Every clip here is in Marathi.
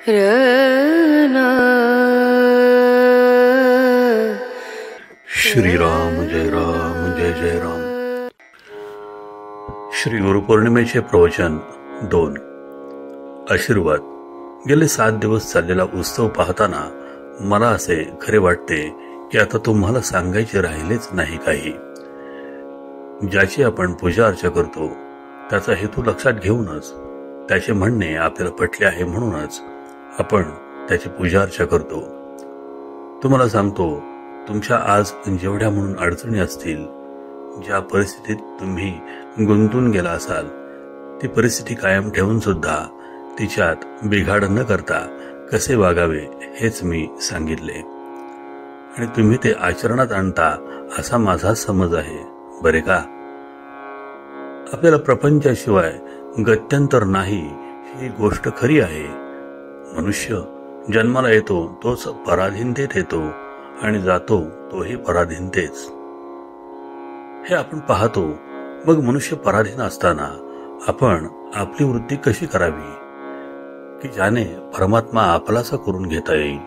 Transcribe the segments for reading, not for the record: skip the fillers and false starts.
रना श्रीराम जय राम जय जय राम. श्री गुरुपौर्णिमेचे प्रवचन 2. आशीर्वाद. गेले 7 दिवस चाललेला उत्सव पाहताना मला असे खरे वाटते की आता तुम्हाला सांगायचे राहिलेच नाही काही. ज्याची आपण पूजा अर्चा करतो त्याचा हेतू लक्षात घेऊनच, त्याचे म्हणणे आपल्याला पटले आहे म्हणूनच आपण त्याची पूजा अर्चा करतो. तुम्हाला सांगतो, तुमच्या आज जेवढ्या म्हणून अडचणी असतील, ज्या परिस्थितीत तुम्ही गुंतून गेला असाल, ती परिस्थिती कायम ठेवून सुद्धा तिच्यात बिघाड न करता कसे वागावे हेच मी सांगितले आणि तुम्ही ते आचरणात आणता असा माझा समज आहे. बरे का? आपल्याला प्रपंचाशिवाय गत्यंतर नाही ही गोष्ट खरी आहे. मनुष्य जन्माला येतो तोच पराधीनतेत येतो आणि जातो तोही पराधीनतेच. हे आपण पाहतो. मग मनुष्य पराधीन असताना आपण आपली वृत्ती कशी करावी की ज्याने परमात्मा आपलासा करून घेता येईल.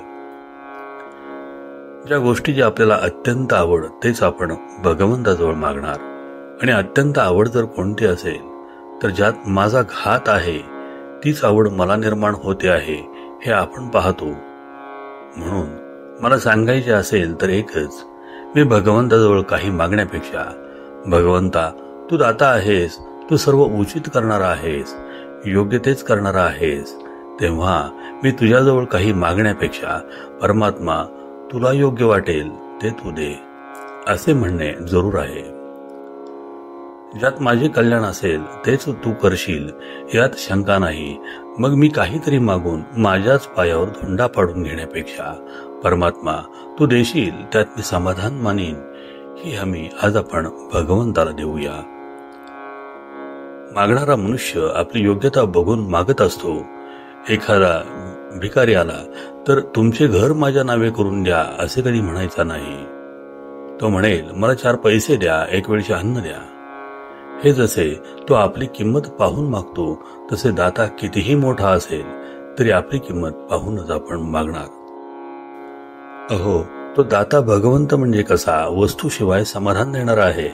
ज्या गोष्टीची आपल्याला अत्यंत आवड तेच आपण भगवंताजवळ मागणार. आणि अत्यंत आवड जर कोणती असेल तर ज्यात माझा घात आहे तीच आवड मला निर्माण होते आहे हे आपण पाहतो. म्हणून मला सांगायचे असेल तर एकच, मी भगवंताजवळ काही मागण्यापेक्षा, भगवंता तू दाता आहेस, तू सर्व उचित करणारा आहेस, योग्य तेच करणारा आहेस, तेव्हा मी तुझ्याजवळ काही मागण्यापेक्षा परमात्मा तुला योग्य वाटेल ते तू दे असे म्हणणे जरूर आहे. ज्यात माझे कल्याण असेल तेच तू करशील यात शंका नाही. मग मी काहीतरी मागून माझ्याच पायावर धोंडा पाडून घेण्यापेक्षा परमात्मा तू देशील त्यात मी समाधान मानीन ही हमी आज आपण भगवंताला देऊया. मागणारा मनुष्य आपली योग्यता बघून मागत असतो. एखादा भिकारी आला तर तुमचे घर माझ्या नावे करून द्या असे कधी म्हणायचा नाही. तो म्हणेल मला 4 पैसे द्या, एक वेळचे अन्न द्या. हे जसे तो आपली किंमत पाहून मागतो तसे दाता कितीही मोठा असेल तरी आपली किंमत पाहूनच आपण मागणार. अहो, तो दाता भगवंत म्हणजे कसा, वस्तूशिवाय समाधान देणारा आहे.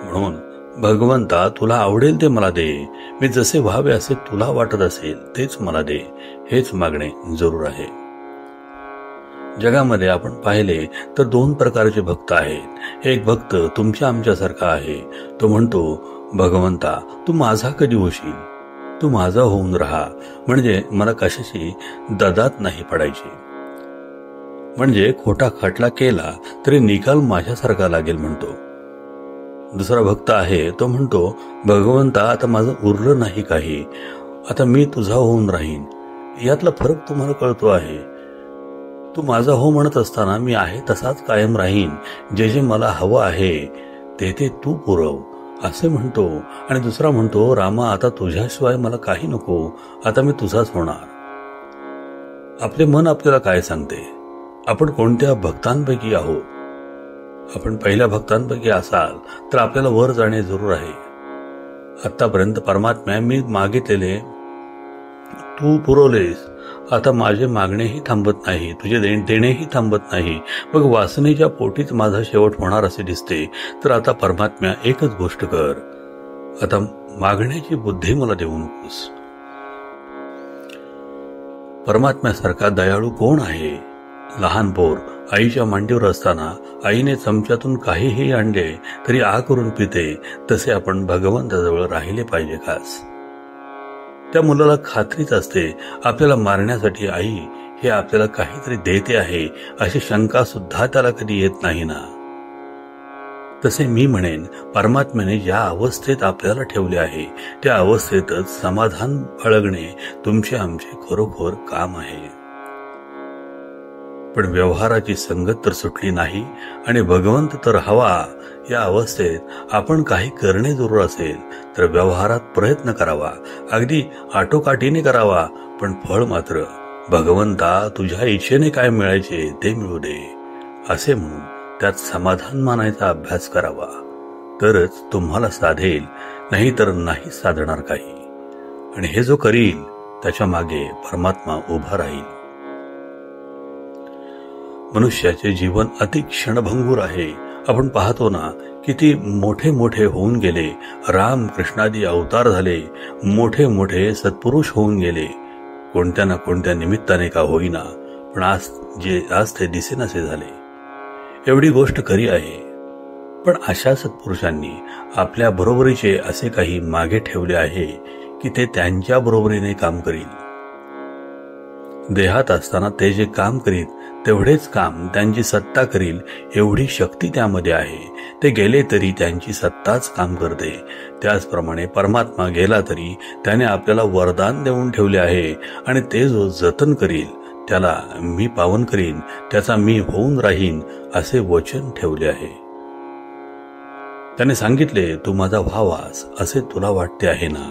म्हणून भगवंता तुला आवडेल ते मला दे, मी जसे व्हावे असे तुला वाटत असेल तेच मला दे हेच मागणे जरूर आहे. जगामध्ये आपण पाहिले तर 2 प्रकारचे भक्त आहेत. एक भक्त तुमच्या आमच्यासारखा आहे. तो म्हणतो, भगवंता तू माझा कधी होशील, तू माझा होऊन राहा, म्हणजे मला कशाची ददात नाही पडायची. म्हणजे खोटा खटला केला तरी निकाल माझ्यासारखा लागेल म्हणतो. दुसरा भक्त आहे, तो म्हणतो, भगवंता आता माझं उरलं नाही काही, आता मी तुझा होऊन राहीन. यातला फरक तुम्हाला कळतो आहे. तू माझा हो म्हणत असताना मी आहे तसाच कायम राहीन, जे जे मला हवं आहे ते ते तू पुरव असे म्हणतो. आणि दुसरा म्हणतो, रामा आता तुझ्याशिवाय मला काही नको, आता मी तुझाच होणार. आपले मन आपल्याला काय सांगते, आपण कोणत्या भक्तांपैकी आहोत. आपण पहिल्या भक्तांपैकी असाल तर आपल्याला वर जाणे जरूर आहे. आतापर्यंत परमात्म्या मी मागितलेले तू पुरवलेस, आता माझे मागणेही थांबत नाही, तुझे देणेही थांबत नाही. मग वासनेच्या पोटीच माझा शेवट होणार असे दिसते. तर आता परमात्म्या एकच गोष्ट कर, आता मागण्याची बुद्धी मला देऊ नकोस. परमात्म्यासारखा दयाळू कोण आहे. लहान पोर आईच्या मांडीवर असताना आईने चमच्यातून काहीही आणले तरी आ करून पिते, तसे आपण भगवंताजवळ राहिले पाहिजे खास. त्या मुलाला खात्रीच असते आपल्याला मारण्यासाठी आई हे आपल्याला काहीतरी देते आहे अशी शंका सुद्धा त्याला कधी येत नाही ना. तसे मी म्हणेन, परमात्म्याने ज्या अवस्थेत आपल्याला ठेवले आहे त्या अवस्थेतच समाधान बाळगणे तुमचे आमचे खरोखर काम आहे. पण व्यवहाराची संगत तर सुटली नाही आणि भगवंत तर हवा या अवस्थेत आपण काही करणे जरूर असेल तर व्यवहारात प्रयत्न करावा, अगदी आटोकाटीने करावा, पण फळ मात्र भगवंता तुझ्या इच्छेने काय मिळायचे ते मिळू दे असे म्हणून त्यात समाधान मानायचा अभ्यास करावा. तरच तुम्हाला साधेल, नाही तर नाही साधणार काही. आणि हे जो करील त्याच्या मागे परमात्मा उभा राहील. मनुष्याचे जीवन अति क्षणभंगूर आहे. आपण पाहतो ना, किती मोठे मोठे होऊन गेले, राम कृष्णादी अवतार झाले, मोठे मोठे सत्पुरुष होऊन गेले, कोणत्या ना कोणत्या निमित्ताने का होईना, पण आज ते दिसेनासे झाले. एवढी गोष्ट खरी आहे. पण अशा सत्पुरुषांनी आपल्या बरोबरीचे असे काही मागे ठेवले आहे की ते त्यांच्या बरोबरीने काम करील. देहात असताना ते जे काम करीत तेवढेच काम त्यांची सत्ता करील, एवढी शक्ती त्यामध्ये आहे. ते गेले तरी त्यांची सत्ताच काम करते. त्याचप्रमाणे परमात्मा गेला तरी त्याने आपल्याला वरदान देऊन ठेवले आहे आणि ते जो जतन करील त्याला मी पावन करीन, त्याचा मी होऊन राहीन असे वचन ठेवले आहे. त्याने सांगितले, तू माझा व्हावास असे तुला वाटते आहे ना,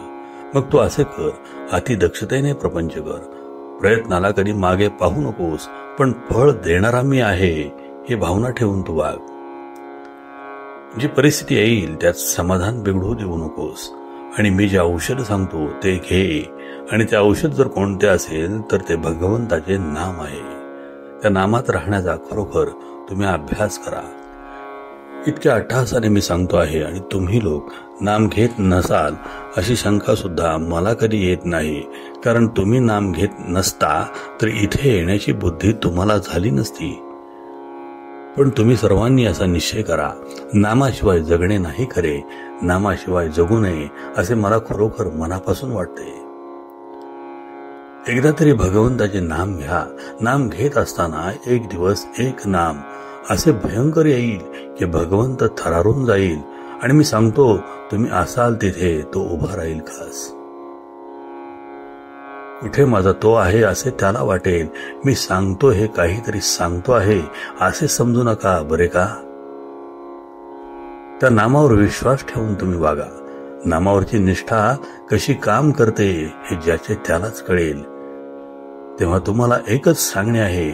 मग तू असे कर, अतिदक्षतेने प्रपंच कर. प्रयत्नाला कधी मागे पाहू नकोस, पण फळ देणारा मी आहे ही भावना ठेवून तू वाग. जी परिस्थिती येईल त्यात समाधान बिघडू देऊ नकोस. आणि मी जे औषध सांगतो ते घे. आणि ते औषध जर कोणते असेल तर ते भगवंताचे नाम आहे. त्या नामात राहण्याचा खरोखर तुम्ही अभ्यास करा. इतक्या अट्टहासाने मी सांगतो आहे आणि तुम्ही लोक नाम घेत नसाल अशी शंका सुद्धा मला कधी येत नाही. कारण तुम्ही नाम घेत नसता तर इथे येण्याची बुद्धी तुम्हाला झाली नसती. पण तुम्ही सर्वांनी असा निश्चय करा, नामाशिवाय जगणे नाही खरे, नामाशिवाय जगू नये असे मला खरोखर मनापासून वाटते. एकदा तरी भगवंताचे नाम घ्या. नाम घेत असताना एक दिवस एक नाम असे भयंकर येईल की भगवंत थरारून जाईल आणि मी सांगतो तुम्ही असाल तिथे तो उभा राहील खास. कुठे माझा तो आहे असे त्याला वाटेल. मी सांगतो हे काहीतरी सांगतो आहे असे समजू नका बरे का. त्या नामावर विश्वास ठेवून तुम्ही वागा. नामावरची निष्ठा कशी काम करते हे ज्याचे त्यालाच कळेल. तेव्हा तुम्हाला एकच सांगणे आहे,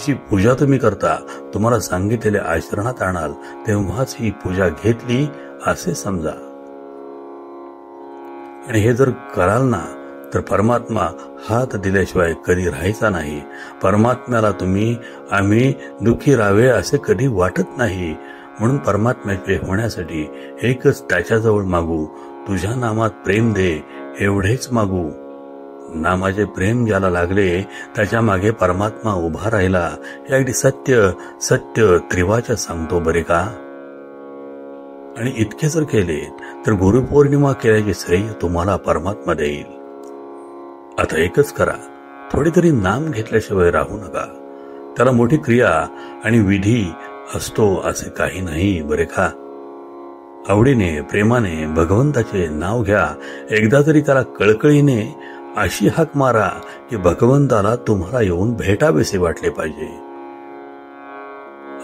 जी पूजा तुम्ही करता, तुम्हाला सांगितलेले आचरणात आणाल तेव्हाच ही पूजा घेतली असे समजा. आणि हे जर कराल ना तर परमात्मा हात दिल्याशिवाय कधी राहायचा नाही. परमात्म्याला आम्ही दुःखी राहावे असे कधी वाटत नाही. म्हणून परमात्म्याचे होण्यासाठी एकच त्याच्याजवळ मागू, तुझ्या नामात प्रेम दे एवढेच मागू. नामाचे प्रेम ज्याला लागले त्याच्या मागे परमात्मा उभा राहिला हे अगदी सत्य सत्य त्रिवाच्या सांगतो बरे का. आणि इतके जर केले तर गुरुपौर्णिमा केल्याचे श्रेय तुम्हाला परमात्मा देईल. आता एकच करा, थोडी तरी नाम घेतल्याशिवाय राहू नका. त्याला मोठी क्रिया आणि विधी असतो असे काही नाही बरे का. आवडीने प्रेमाने भगवंताचे नाव घ्या. एकदा तरी त्याला कळकळीने अशी हाक मारा की भगवंताला तुम्हाला येऊन भेटावेसे वाटले पाहिजे.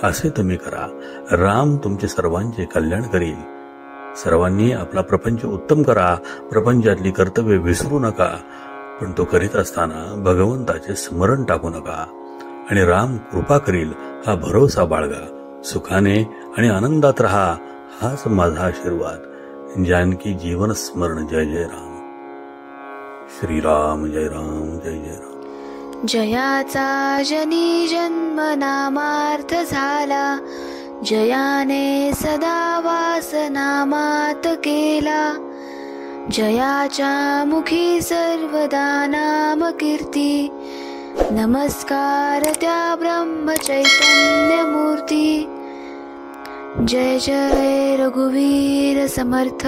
असे तुम्ही करा. राम तुमचे सर्वांचे कल्याण करील. सर्वांनी आपला प्रपंच उत्तम करा. प्रपंचातली कर्तव्य विसरू नका. पण तो करीत असताना भगवंताचे स्मरण टाकू नका. आणि राम कृपा करील हा भरोसा बाळगा. सुखाने आणि आनंदात राहा हाच माझा आशीर्वाद. जानकी जीवन स्मरण. जय जय राम. श्रीराम जय राम जय जय राम. जयाचा जनी जन्म नामार्थ झाला, जयाने सदा वास नामात केला. जयाच्या मुखी सर्वदा नाम कीर्ती, नमस्कार त्या ब्रह्म चैतन्य मूर्ती. जय जय रघुवीर समर्थ.